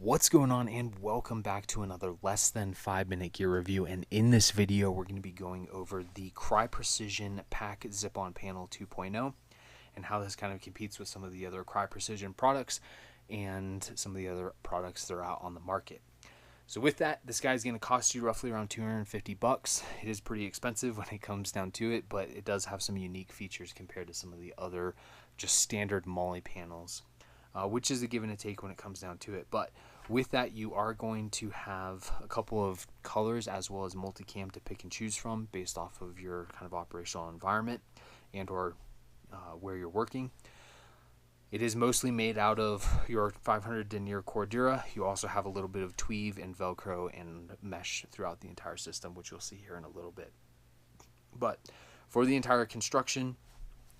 What's going on, and welcome back to another less than 5 minute gear review. And in this video we're going to be going over the Crye Precision Pack Zip-On Panel 2.0 and how this kind of competes with some of the other Crye Precision products and some of the other products that are out on the market. So with that, this guy's going to cost you roughly around 250 bucks. It is pretty expensive when it comes down to it, but it does have some unique features compared to some of the other just standard MOLLE panels, which is a give and a take when it comes down to it. But with that, you are going to have a couple of colors as well as multicam to pick and choose from based off of your kind of operational environment and or where you're working. It is mostly made out of your 500 denier Cordura. You also have a little bit of tweave and Velcro and mesh throughout the entire system, which you'll see here in a little bit. But for the entire construction,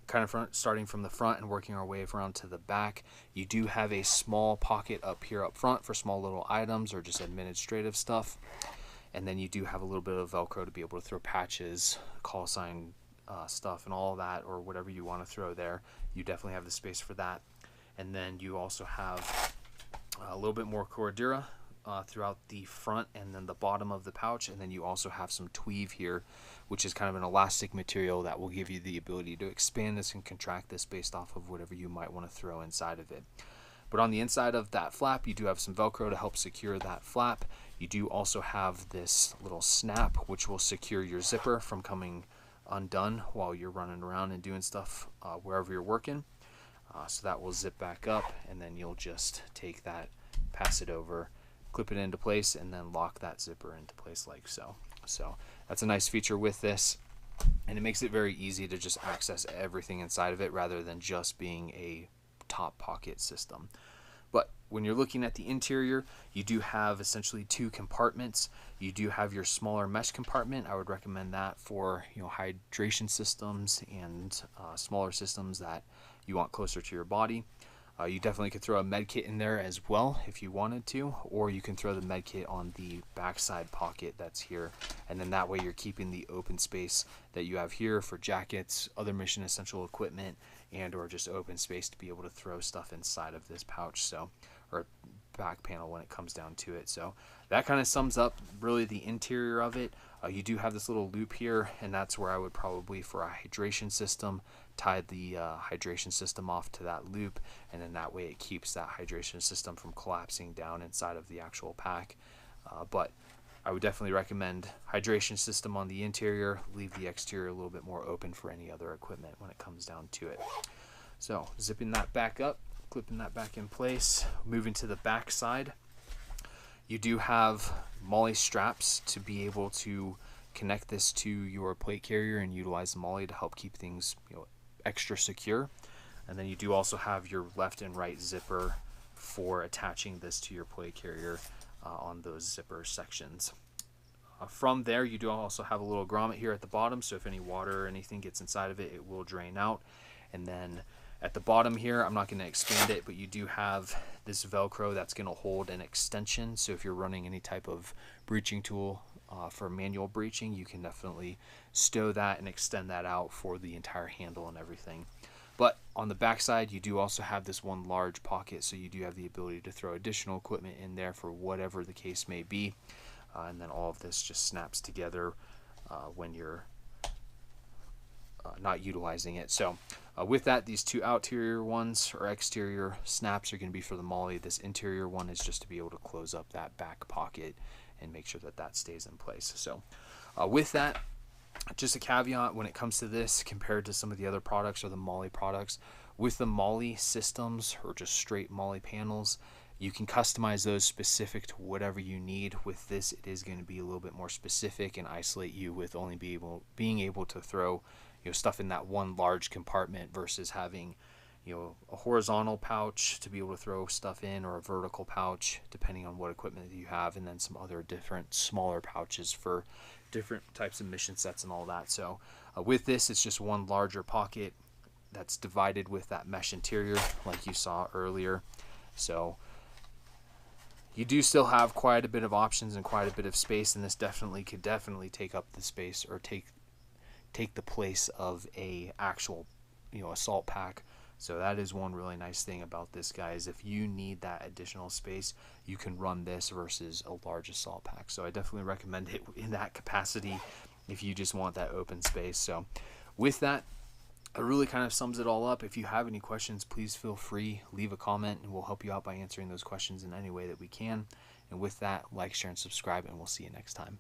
kind of starting from the front and working our way around to the back, you do have a small pocket up here up front for small little items or just administrative stuff. And then you do have a little bit of Velcro to be able to throw patches, call sign stuff and all that, or whatever you want to throw there. You definitely have the space for that. And then you also have a little bit more Cordura throughout the front and then the bottom of the pouch. And then you also have some tweave here, which is kind of an elastic material that will give you the ability to expand this and contract this based off of whatever you might want to throw inside of it. But on the inside of that flap, you do have some Velcro to help secure that flap. You do also have this little snap, which will secure your zipper from coming undone while you're running around and doing stuff wherever you're working. So that will zip back up, and then you'll just take that, pass it over, clip it into place, and then lock that zipper into place like so. So that's a nice feature with this, and it makes it very easy to just access everything inside of it rather than just being a top pocket system. But when you're looking at the interior, you do have essentially two compartments. You do have your smaller mesh compartment. I would recommend that for hydration systems and smaller systems that you want closer to your body. You definitely could throw a med kit in there as well if you wanted to, or you can throw the med kit on the backside pocket that's here, and then that way you're keeping the open space that you have here for jackets, other mission essential equipment, and or just open space to be able to throw stuff inside of this pouch, so, or back panel when it comes down to it. So that kind of sums up really the interior of it. You do have this little loop here, and that's where I would probably, for a hydration system, tie the hydration system off to that loop, and then that way it keeps that hydration system from collapsing down inside of the actual pack. But I would definitely recommend hydration system on the interior, leave the exterior a little bit more open for any other equipment when it comes down to it. So zipping that back up, clipping that back in place, moving to the back side. You do have MOLLE straps to be able to connect this to your plate carrier and utilize the MOLLE to help keep things extra secure. And then you do also have your left and right zipper for attaching this to your plate carrier on those zipper sections. From there, you do also have a little grommet here at the bottom, so if any water or anything gets inside of it, it will drain out. And then at the bottom here, I'm not going to expand it, but you do have this Velcro that's going to hold an extension. So if you're running any type of breeching tool for manual breeching, you can definitely stow that and extend that out for the entire handle and everything. But on the back side, you do also have this one large pocket, so you do have the ability to throw additional equipment in there for whatever the case may be. And then all of this just snaps together when you're not utilizing it. So with that, these two exterior ones or exterior snaps are going to be for the MOLLE. This interior one is just to be able to close up that back pocket and make sure that that stays in place. So with that, just a caveat when it comes to this compared to some of the other products or the MOLLE products. With the MOLLE systems or just straight MOLLE panels, you can customize those specific to whatever you need. With this, it is going to be a little bit more specific and isolate you with only being able to throw stuff in that one large compartment versus having a horizontal pouch to be able to throw stuff in, or a vertical pouch depending on what equipment that you have, and then some other different smaller pouches for different types of mission sets and all that. So with this, it's just one larger pocket that's divided with that mesh interior like you saw earlier. So you do still have quite a bit of options and quite a bit of space, and this could definitely take up the space or take the place of a actual assault pack So that is one really nice thing about this, guys. If you need that additional space, you can run this versus a large assault pack. So I definitely recommend it in that capacity if you just want that open space. So with that, it really kind of sums it all up. If you have any questions, please feel free, leave a comment, and we'll help you out by answering those questions in any way that we can. And with that, like, share, and subscribe, and we'll see you next time.